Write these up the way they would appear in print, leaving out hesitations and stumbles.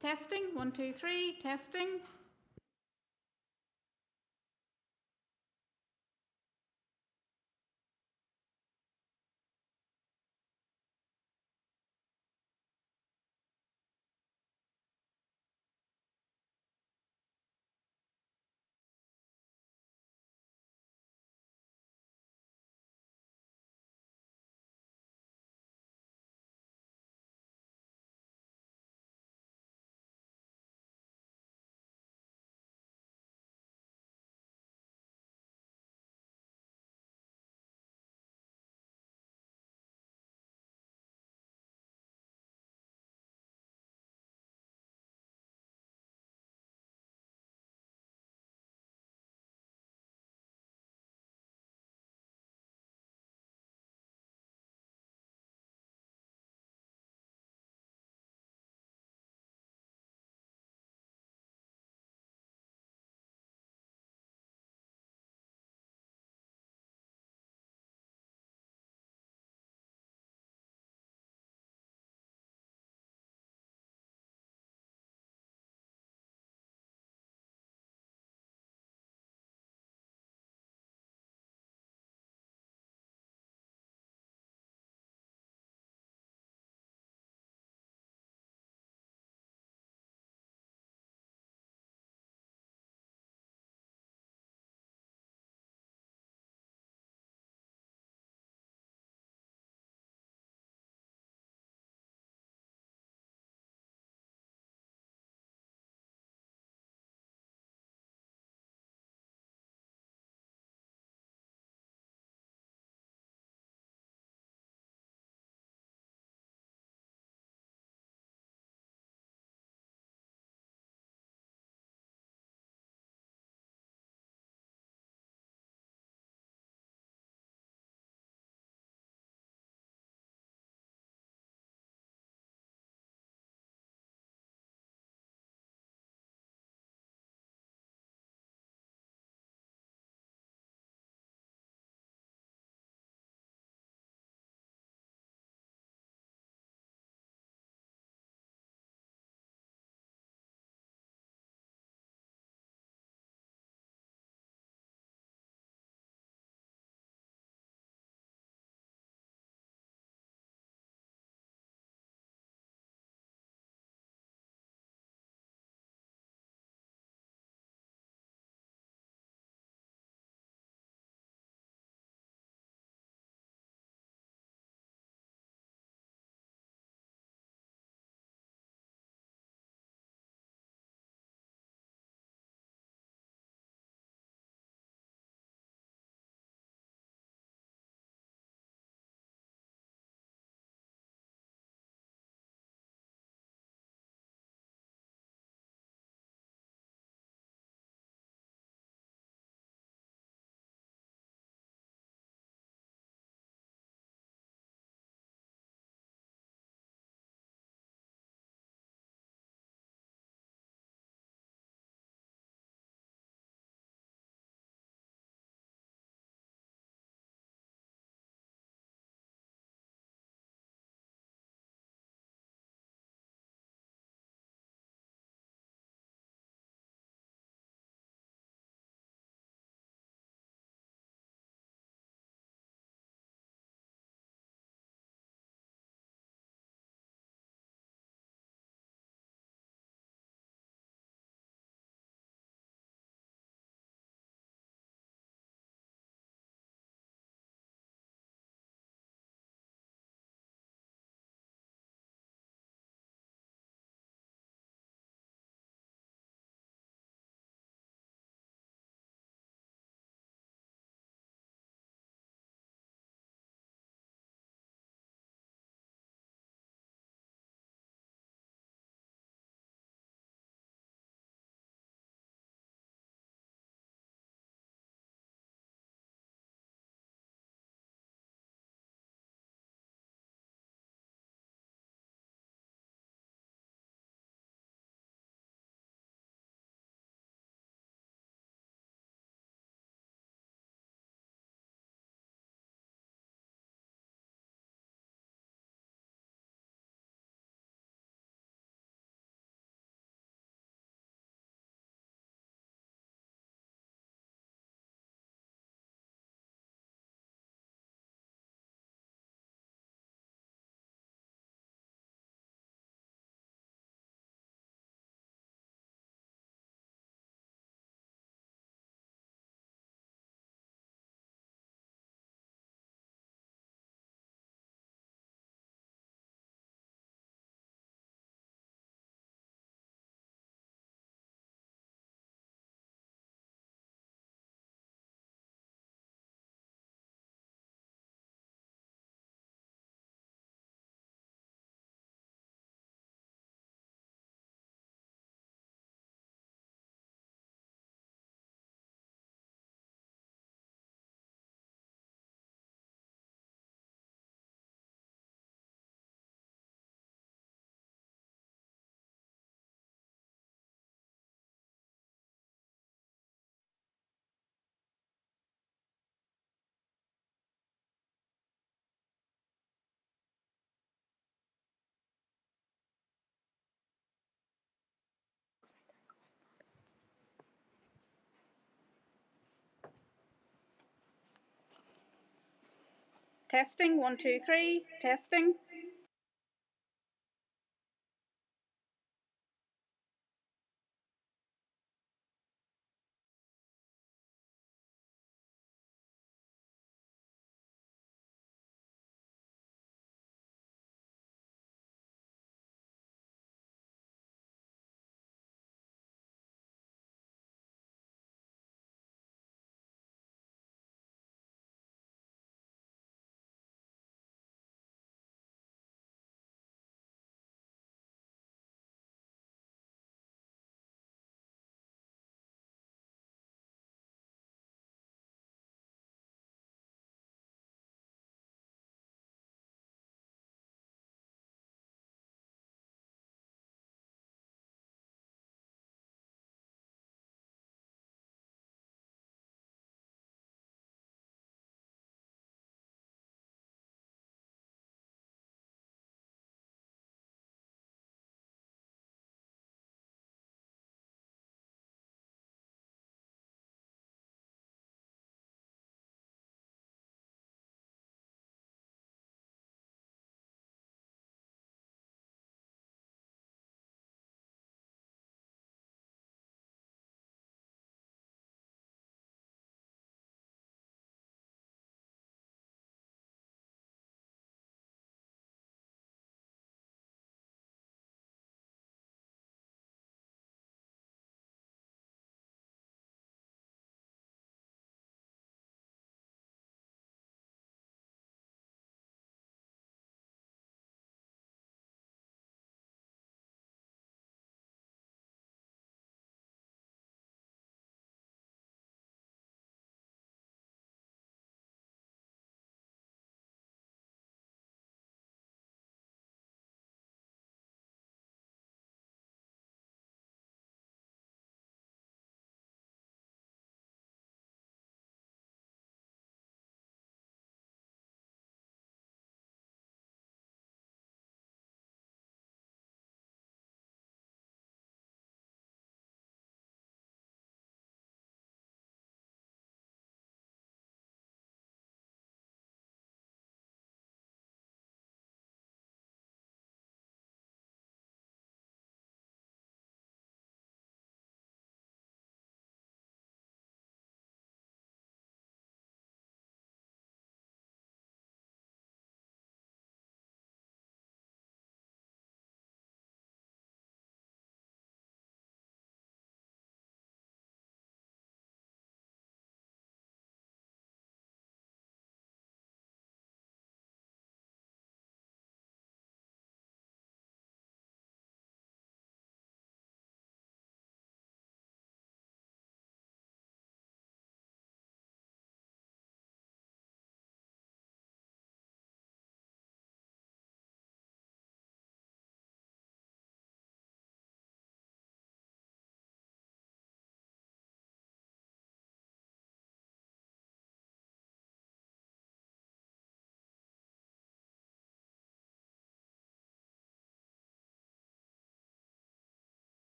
Testing, 1, 2, 3, testing. Testing, 1, 2, 3, testing.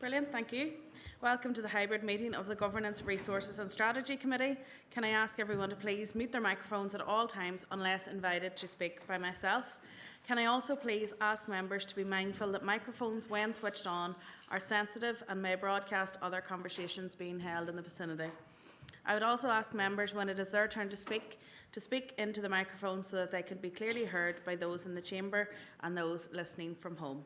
Brilliant, thank you. Welcome to the hybrid meeting of the Governance, Resources and Strategy Committee. Can I ask everyone to please mute their microphones at all times unless invited to speak by myself? Can I also please ask members to be mindful that microphones, when switched on, are sensitive and may broadcast other conversations being held in the vicinity. I would also ask members, when it is their turn to speak into the microphone so that they can be clearly heard by those in the chamber and those listening from home.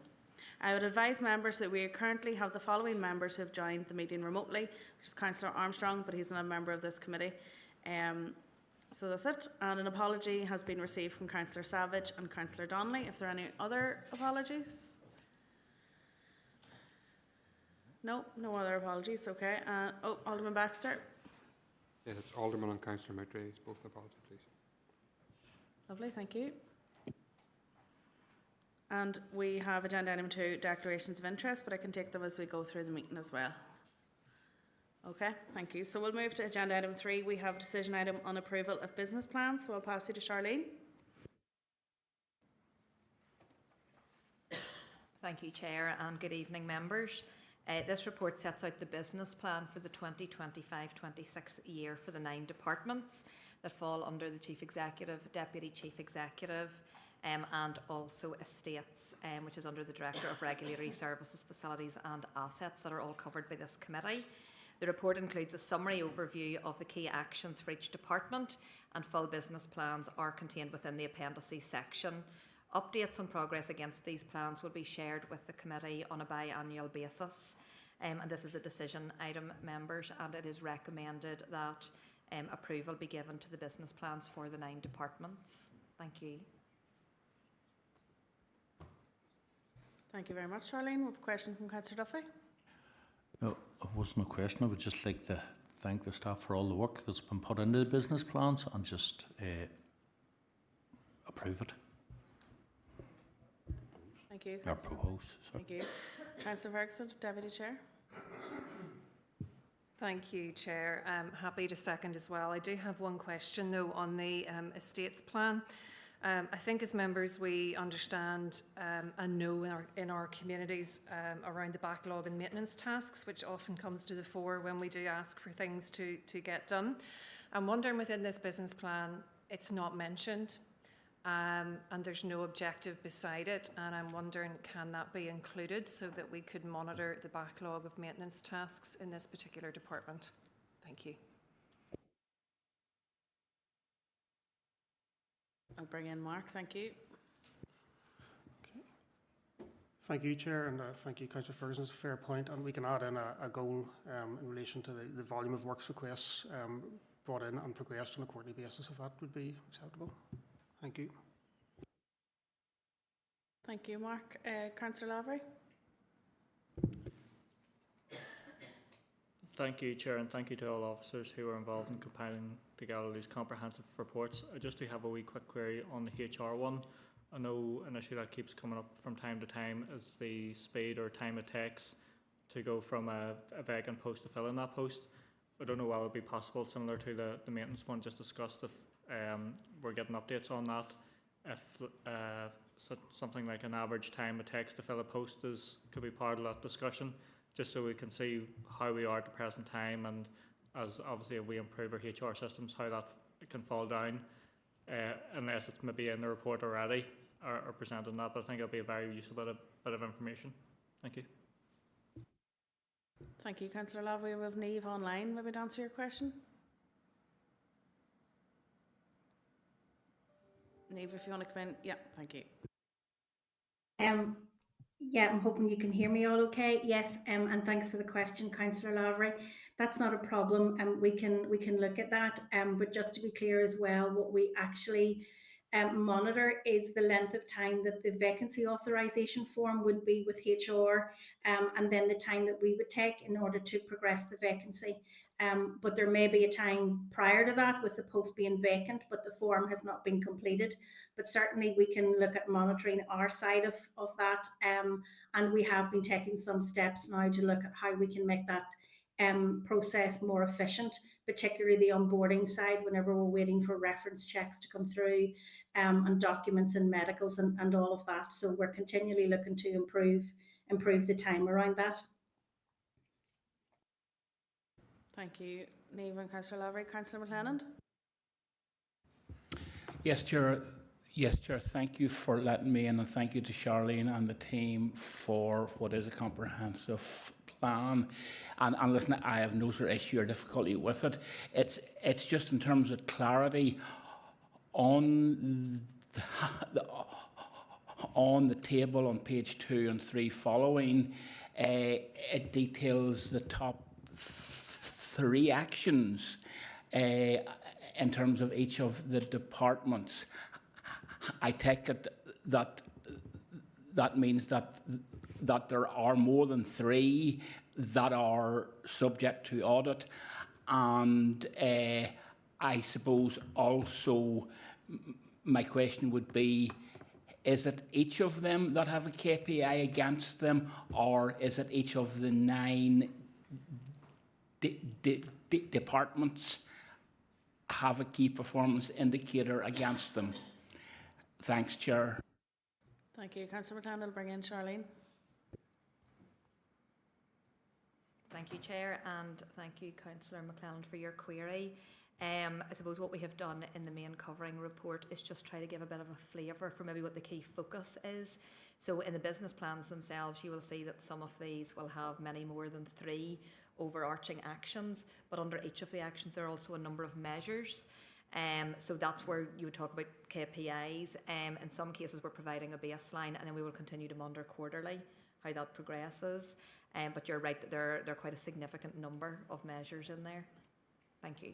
I would advise members that we currently have the following members who have joined the meeting remotely, which is Councillor Armstrong, but he's not a member of this committee. So that's it. And an apology has been received from Councillor Savage and Councillor Donnelly. If there are any other apologies? No other apologies. Okay. Alderman Baxter. Yes, it's Alderman and Councillor Mountray. Both apologies, please. Lovely, thank you. And we have agenda item 2, declarations of interest, but I can take them as we go through the meeting as well. Okay, thank you. So we'll move to agenda item 3. We have decision item on approval of business plans. So I'll pass you to Charlene. Thank you, Chair, and good evening, members. This report sets out the business plan for the 2025-26 year for the 9 departments that fall under the Chief Executive, Deputy Chief Executive, and also estates, which is under the Director of Regulatory Services, Facilities and Assets, that are all covered by this committee. The report includes a summary overview of the key actions for each department, and full business plans are contained within the appendices section. Updates on progress against these plans will be shared with the committee on a biannual basis. And this is a decision item, members, and it is recommended that approval be given to the business plans for the 9 departments. Thank you. Thank you very much, Charlene. We have a question from Councillor Duffy. No, it wasn't a question. I would just like to thank the staff for all the work that's been put into the business plans and just approve it. Thank you. Or propose. Sorry. Thank you. Councillor Ferguson, Deputy Chair. Thank you, Chair. I'm happy to second as well. I do have one question though on the estates plan. I think as members we understand and know in our communities around the backlog and maintenance tasks, which often comes to the fore when we do ask for things to get done. I'm wondering, within this business plan it's not mentioned and there's no objective beside it, and I'm wondering, can that be included so that we could monitor the backlog of maintenance tasks in this particular department? Thank you. I'll bring in Mark. Thank you. Okay. Thank you, Chair, and thank you, Councillor Ferguson. It's a fair point, and we can add in a goal in relation to the volume of works requests brought in and progressed on a quarterly basis, if that would be acceptable. Thank you. Thank you, Mark. Councillor Lavery. Thank you, Chair, and thank you to all officers who are involved in compiling together these comprehensive reports. I just do have a wee quick query on the HR one. I know an issue that keeps coming up from time to time is the speed or time it takes to go from a vacant post to fill in that post. I don't know whether it would be possible, similar to the maintenance one just discussed, if we're getting updates on that, if something like an average time it takes to fill a post could be part of that discussion, just so we can see how we are at the present time, and as obviously if we improve our HR systems, how that can fall down, unless it's maybe in the report already or presented in that, but I think it'll be a very useful bit of information. Thank you. Thank you, Councillor Lavery. We have Niamh online, maybe to answer your question. Niamh, if you want to come in. Yeah, thank you. Yeah, I'm hoping you can hear me all okay. Yes, and thanks for the question, Councillor Lavery. That's not a problem, and we can look at that. But just to be clear as well, what we actually monitor is the length of time that the vacancy authorisation form would be with HR, and then the time that we would take in order to progress the vacancy. But there may be a time prior to that with the post being vacant, but the form has not been completed. But certainly we can look at monitoring our side of that, and we have been taking some steps now to look at how we can make that process more efficient, particularly the onboarding side whenever we're waiting for reference checks to come through, and documents and medicals and all of that. So we're continually looking to improve the time around that. Thank you, Niamh and Councillor Lavery. Councillor McLennan. Yes, Chair. Yes, Chair. Thank you for letting me in, and thank you to Charlene and the team for what is a comprehensive plan. And listen, I have no sort of issue or difficulty with it. It's just in terms of clarity on the table on page 2 and 3 following. It details the top 3 actions in terms of each of the departments. I take it that means that there are more than 3 that are subject to audit, and I suppose also my question would be, is it each of them that have a KPI against them, or is it each of the 9 departments have a key performance indicator against them? Thanks, Chair. Thank you, Councillor McLennan. I'll bring in Charlene. Thank you, Chair, and thank you, Councillor McLelland, for your query. I suppose what we have done in the main covering report is just try to give a bit of a flavour for maybe what the key focus is. So in the business plans themselves, you will see that some of these will have many more than 3 overarching actions, but under each of the actions there are also a number of measures. So that's where you would talk about KPIs. In some cases we're providing a baseline, and then we will continue to monitor quarterly how that progresses. But you're right that there are quite a significant number of measures in there. Thank you.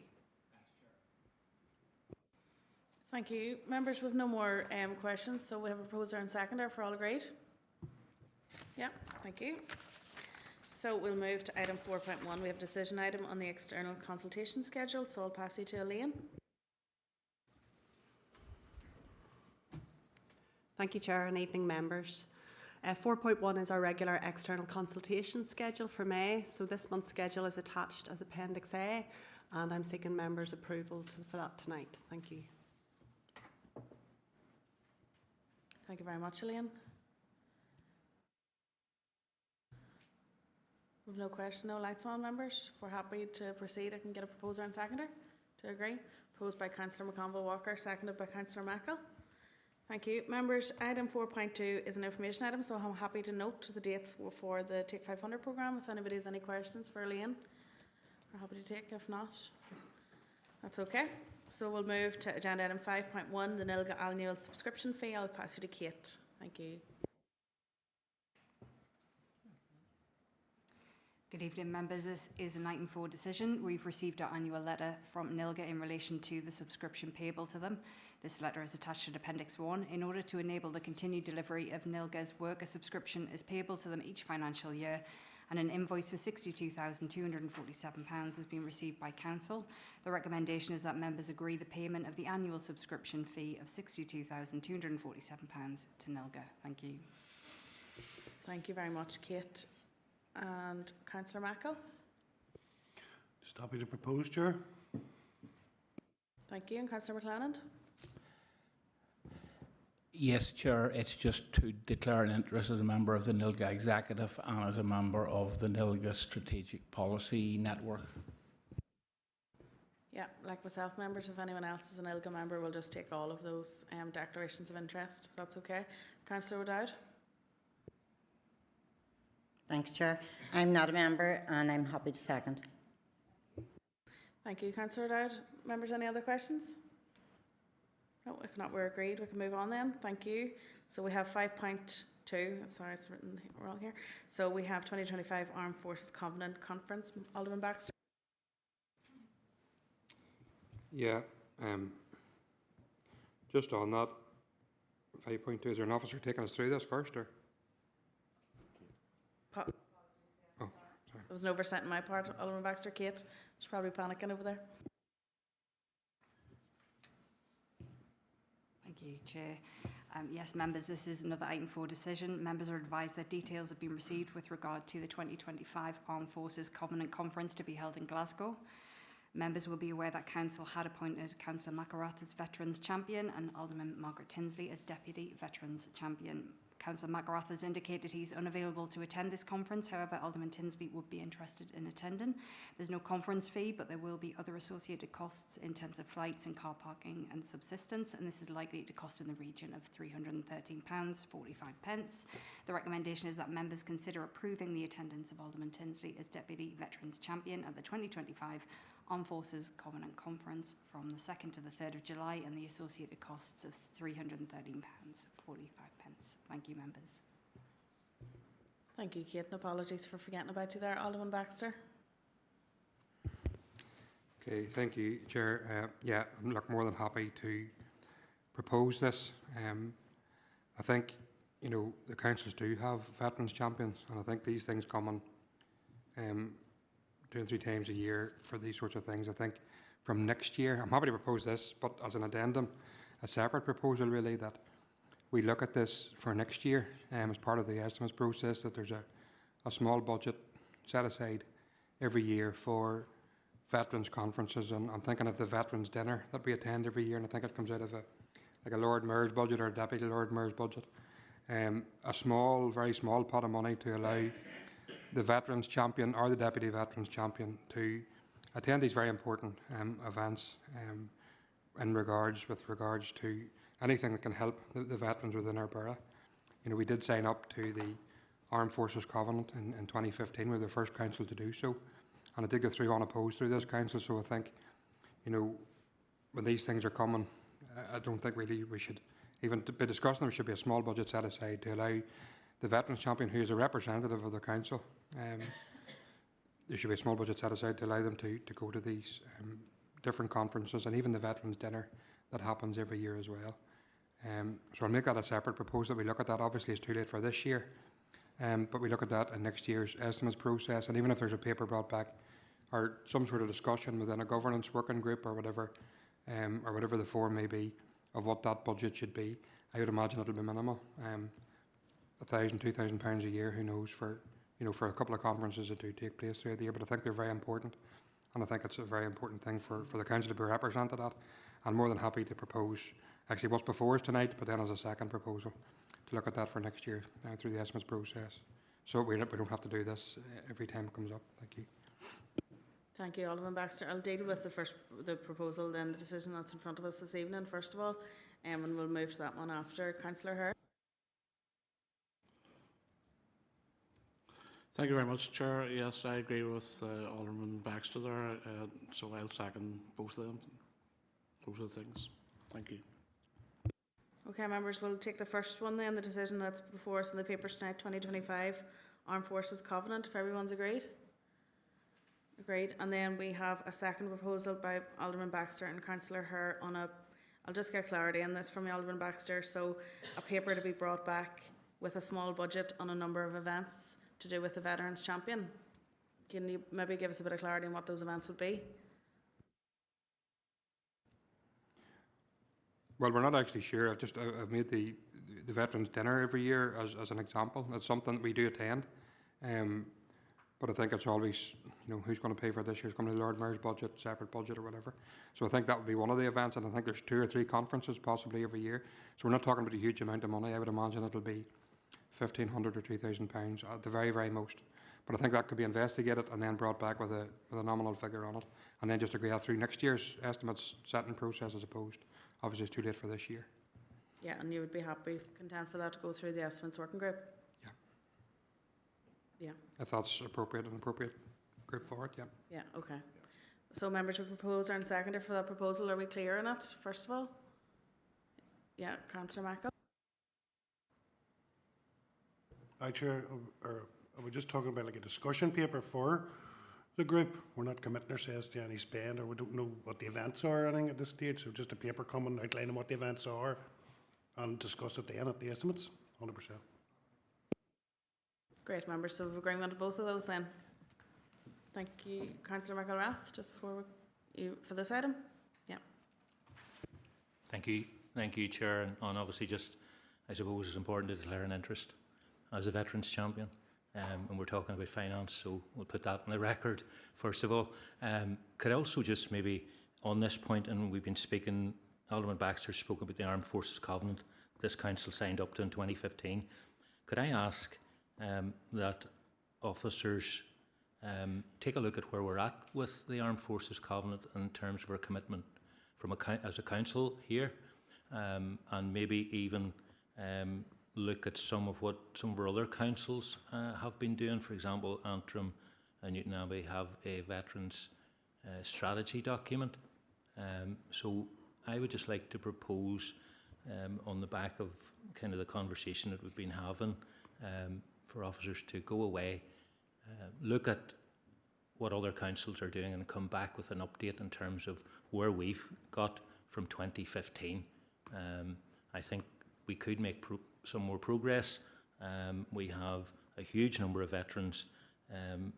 Thank you. Members, we have no more questions, so we have a proposer and seconder. For all agreed? Yeah, thank you. So we'll move to item 4.1. We have a decision item on the external consultation schedule, so I'll pass you to Elaine. Thank you, Chair, and evening members. 4.1 is our regular external consultation schedule for May, so this month's schedule is attached as Appendix A, and I'm seeking members' approval for that tonight. Thank you. Thank you very much, Elaine. We've no question, no lights on, members. If we're happy to proceed, I can get a proposer and seconder to agree. Proposed by Councillor McConville-Walker, seconded by Councillor Mackel. Thank you. Members, item 4.2 is an information item, so I'm happy to note the dates for the Take 500 programme. If anybody has any questions for Elaine, we're happy to take. If not, that's okay. So we'll move to agenda item 5.1, the NILGA annual subscription fee. I'll pass you to Kate. Thank you. Good evening, members. This is an item 4 decision. We've received our annual letter from NILGA in relation to the subscription payable to them. This letter is attached to Appendix 1. In order to enable the continued delivery of NILGA's work, a subscription is payable to them each financial year, and an invoice for £62,247 has been received by Council. The recommendation is that members agree the payment of the annual subscription fee of £62,247 to NILGA. Thank you. Thank you very much, Kate. And Councillor Mackel. Just happy to propose, Chair. Thank you. And Councillor McLennan. Yes, Chair. It's just to declare an interest as a member of the NILGA Executive and as a member of the NILGA Strategic Policy Network. Yeah, like myself, members, if anyone else is an NILGA member, we'll just take all of those declarations of interest, if that's okay. Councillor O'Dowd. Thanks, Chair. I'm not a member and I'm happy to second. Thank you, Councillor O'Dowd. Members, any other questions? No, if not, we're agreed. We can move on then. Thank you. So we have 5.2. Sorry, it's written wrong here. So we have 2025 Armed Forces Covenant Conference. Alderman Baxter. Yeah, just on that, 5.2, is there an officer taking us through this first, or? Oh, sorry. There was an oversight on my part, Alderman Baxter. Kate, she's probably panicking over there. Thank you, Chair. Yes, members, this is another item 4 decision. Members are advised that details have been received with regard to the 2025 Armed Forces Covenant Conference to be held in Glasgow. Members will be aware that Council had appointed Councillor McElrath as Veterans Champion and Alderman Margaret Tinsley as Deputy Veterans Champion. Councillor McGrath has indicated he's unavailable to attend this conference. However, Alderman Tinsley would be interested in attending. There's no conference fee, but there will be other associated costs in terms of flights and car parking and subsistence, and this is likely to cost in the region of £313.45. The recommendation is that members consider approving the attendance of Alderman Tinsley as Deputy Veterans Champion at the 2025 Armed Forces Covenant Conference from the 2nd to the 3rd of July, and the associated costs of £313.45. Thank you, members. Thank you, Kate, and apologies for forgetting about you there. Alderman Baxter. Okay, thank you, Chair. Yeah, I'm more than happy to propose this. I think, you know, the councils do have veterans champions, and I think these things come in 2 or 3 times a year for these sorts of things. I think from next year, I'm happy to propose this, but as an addendum, a separate proposal really, that we look at this for next year as part of the estimates process, that there's a small budget set aside every year for veterans conferences. And I'm thinking of the veterans dinner that we attend every year, and I think it comes out of a Lord Mayor's budget or a Deputy Lord Mayor's budget. A small, very small pot of money to allow the veterans champion or the deputy veterans champion to attend these very important events with regards to anything that can help the veterans within our borough. You know, we did sign up to the Armed Forces Covenant in 2015. We were the first council to do so, and it did go through unopposed through this council. So I think, you know, when these things are coming, I don't think really we should even be discussing them. There should be a small budget set aside to allow the veterans champion, who is a representative of the council, there should be a small budget set aside to allow them to go to these different conferences, and even the veterans dinner that happens every year as well. So I'll make that a separate proposal. We look at that. Obviously it's too late for this year, but we look at that in next year's estimates process, and even if there's a paper brought back or some sort of discussion within a governance working group or whatever the form may be of what that budget should be, I would imagine it'll be minimal. £1,000, £2,000 a year, who knows, for a couple of conferences that do take place throughout the year. But I think they're very important, and I think it's a very important thing for the council to be represented at. I'm more than happy to propose actually what's before us tonight, but then as a second proposal to look at that for next year through the estimates process, so we don't have to do this every time it comes up. Thank you. Thank you, Alderman Baxter. I'll deal with the proposal, then the decision that's in front of us this evening first of all, and we'll move to that one after. Councillor Hurd. Thank you very much, Chair. Yes, I agree with Alderman Baxter there, so I'll second both of the things. Thank you. Okay, members, we'll take the first one then, the decision that's before us in the papers tonight, 2025 Armed Forces Covenant, if everyone's agreed. Agreed. And then we have a second proposal by Alderman Baxter and Councillor Hurd on I'll just get clarity on this from Alderman Baxter, so a paper to be brought back with a small budget on a number of events to do with the Veterans Champion. Can you maybe give us a bit of clarity on what those events would be? Well, we're not actually sure. I've made the veterans dinner every year as an example. It's something that we do attend, but I think it's always, you know, who's going to pay for this year's going to the Lord Mayor's budget, separate budget or whatever. So I think that would be one of the events, and I think there's 2 or 3 conferences possibly every year. So we're not talking about a huge amount of money. I would imagine it'll be £1,500 or £2,000 at the very, very most. But I think that could be investigated and then brought back with a nominal figure on it, and then just agree that through next year's estimates setting process as opposed. Obviously, it's too late for this year. Yeah, and you would be content for that to go through the estimates working group? Yeah. Yeah. If that's appropriate, an appropriate group for it, yeah. Yeah, okay. So members have proposed and seconded for that proposal. Are we clear on it, first of all? Yeah, Councillor Mackle. Hi, Chair. Are we just talking about like a discussion paper for the group? We're not committing ourselves to any spend, or we don't know what the events are or anything at this stage, so just a paper coming outlining what the events are and discuss it then at the estimates, 100%. Great, members. So we've agreement on both of those then. Thank you, Councillor McElrath. Just before for this item? Yeah. Thank you, Chair, and obviously just, I suppose it's important to declare an interest as a Veterans Champion. And we're talking about finance, so we'll put that on the record first of all. Could I also just maybe on this point, and we've been speaking, Alderman Baxter spoke about the Armed Forces Covenant, this council signed up to in 2015. Could I ask that officers take a look at where we're at with the Armed Forces Covenant in terms of our commitment from as a council here, and maybe even look at some of what some of our other councils have been doing. For example, Antrim and Newton Abbey have a veterans strategy document. So I would just like to propose, on the back of kind of the conversation that we've been having, for officers to go away, look at what other councils are doing and come back with an update in terms of where we've got from 2015. I think we could make some more progress. We have a huge number of veterans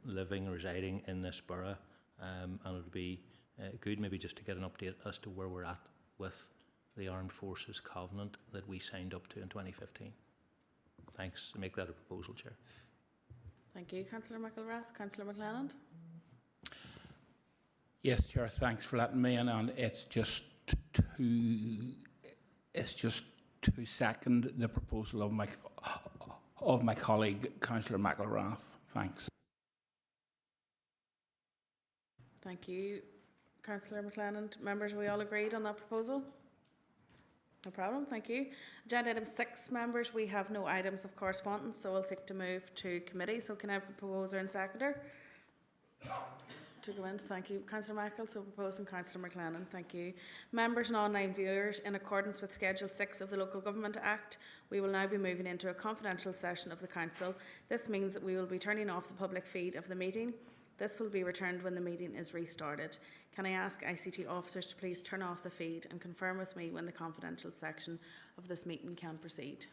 living and residing in this borough, and it would be good maybe just to get an update as to where we're at with the Armed Forces Covenant that we signed up to in 2015. Thanks. I make that a proposal, Chair. Thank you, Councillor McElrath. Councillor McLennan. Yes, Chair. Thanks for letting me in, and it's just to second the proposal of my colleague, Councillor McElrath. Thanks. Thank you, Councillor McLennan. Members, are we all agreed on that proposal? No problem, thank you. Agenda item 6, members, we have no items of correspondence, so I'll seek to move to committee. So can I have a proposer and seconder to go in? Thank you. Councillor Michael, so proposing Councillor McLennan, thank you. Members and online viewers, in accordance with Schedule 6 of the Local Government Act, we will now be moving into a confidential session of the Council. This means that we will be turning off the public feed of the meeting. This will be returned when the meeting is restarted. Can I ask ICT officers to please turn off the feed and confirm with me when the confidential section of this meeting can proceed?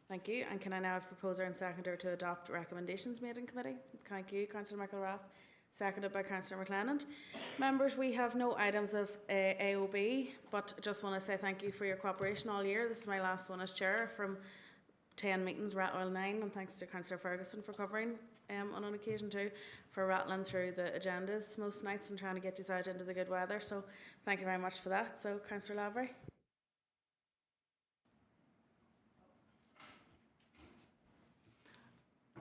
Thank you. And can I now have proposer and seconder to adopt recommendations made in committee? Thank you, Councillor McElrath. Seconded by Councillor McLennan. Members, we have no items of AOB, but just want to say thank you for your cooperation all year. This is my last one as chair. From 10 meetings, well 9, and thanks to Councillor Ferguson for covering on an occasion too, for rattling through the agendas most nights and trying to get you out into the good weather. So thank you very much for that. So Councillor Lavery.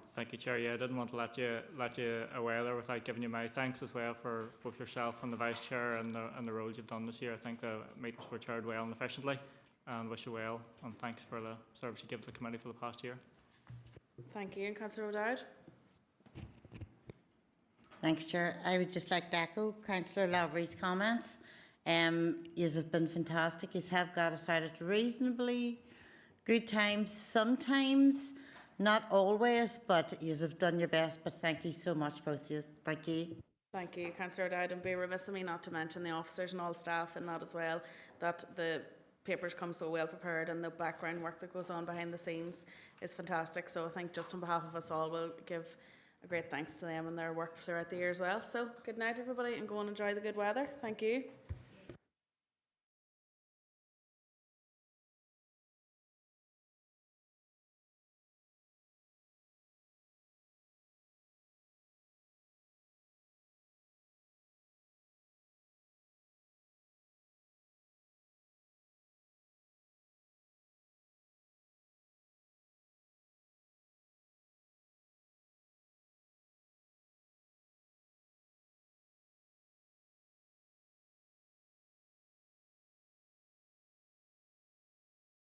Thank you, Chair. Yeah, I didn't want to let you away there without giving you my thanks as well for both yourself and the Vice Chair and the roles you've done this year. I think the meetings were chaired well and efficiently, and wish you well, and thanks for the service you give to the committee for the past year. Thank you. And Councillor O'Dowd. Thanks, Chair. I would just like to echo Councillor Lavery's comments. You have been fantastic. You have got us out at reasonably good times sometimes. Not always, but you have done your best. But thank you so much, both of you. Thank you. Thank you, Councillor O'Dowd, and be remiss of me not to mention the officers and all staff in that as well, that the papers come so well prepared and the background work that goes on behind the scenes is fantastic. So I think just on behalf of us all, we'll give a great thanks to them and their work throughout the year as well. So good night, everybody, and go and enjoy the good weather. Thank you.